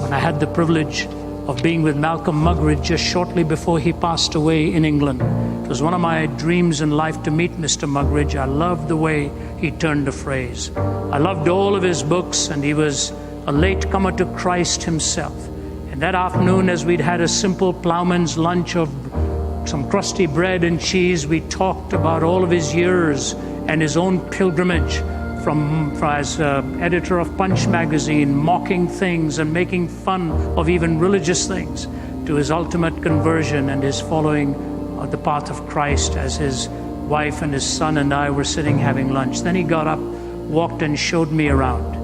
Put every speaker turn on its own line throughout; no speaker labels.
And I had the privilege of being with Malcolm Muggeridge just shortly before he passed away in England. It was one of my dreams in life to meet Mr. Muggeridge. I loved the way he turned the phrase. I loved all of his books, and he was a late comer to Christ himself. And that afternoon, as we'd had a simple plowman's lunch of some crusty bread and cheese, we talked about all of his years and his own pilgrimage from as editor of Punch magazine, mocking things and making fun of even religious things, to his ultimate conversion and his following of the path of Christ as his wife and his son and I were sitting having lunch. Then he got up, walked and showed me around.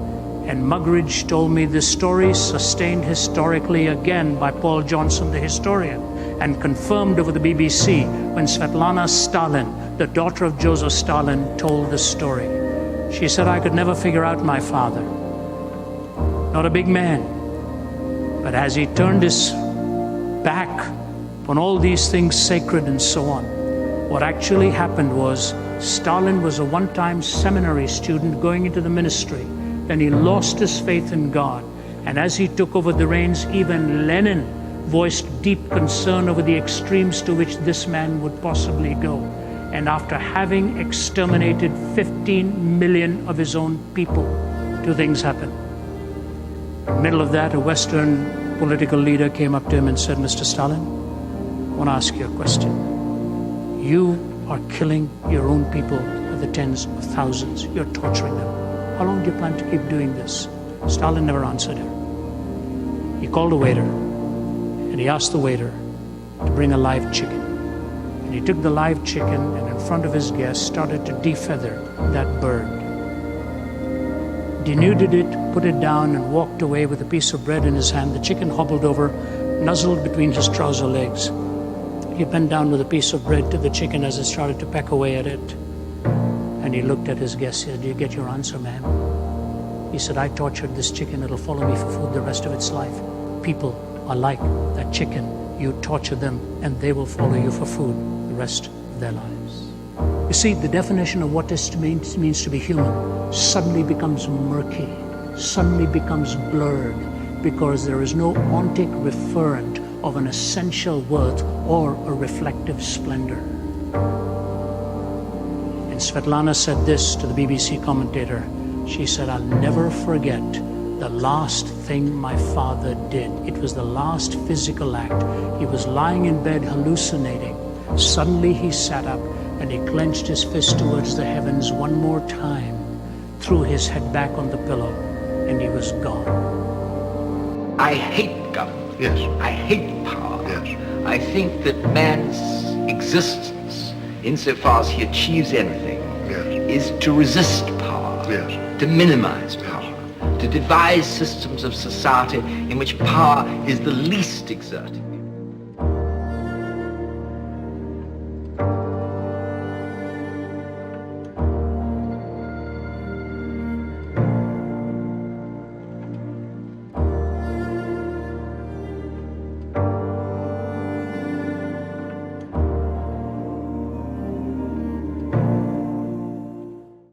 And Muggeridge told me this story, sustained historically again by Paul Johnson, the historian, and confirmed over the BBC when Svetlana Stalin, the daughter of Joseph Stalin, told the story. She said, I could never figure out my father. Not a big man, but as he turned his back on all these things sacred and so on, what actually happened was Stalin was a one-time seminary student going into the ministry. Then he lost his faith in God. And as he took over the reins, even Lenin voiced deep concern over the extremes to which this man would possibly go. And after having exterminated 15 million of his own people, two things happened. In the middle of that, a Western political leader came up to him and said, Mr. Stalin, I want to ask you a question. You are killing your own people by the tens of thousands. You're torturing them. How long do you plan to keep doing this? Stalin never answered him. He called a waiter, and he asked the waiter to bring a live chicken. And he took the live chicken and in front of his guests started to defeather that bird. Denuded it, put it down, and walked away with a piece of bread in his hand. The chicken hobbled over, nuzzled between his trouser legs. He bent down with a piece of bread to the chicken as it started to peck away at it. And he looked at his guest. He said, "Do you get your answer, ma'am?" He said, "I tortured this chicken. It'll follow me for food the rest of its life. People are like that chicken. You torture them, and they will follow you for food the rest of their lives." You see, the definition of what it means to be human suddenly becomes murky, suddenly becomes blurred, because there is no ontic referent of an essential worth or a reflective splendor. And Svetlana said this to the BBC commentator. She said, "I'll never forget the last thing my father did. It was the last physical act. He was lying in bed hallucinating. Suddenly he sat up and he clenched his fist towards the heavens one more time, threw his head back on the pillow, and he was gone."
I hate government.
Yes.
I hate power.
Yes.
I think that man's existence, insofar as he achieves anything,
Yes.
is to resist power,
Yes.
to minimize power, to devise systems of society in which power is the least exerted.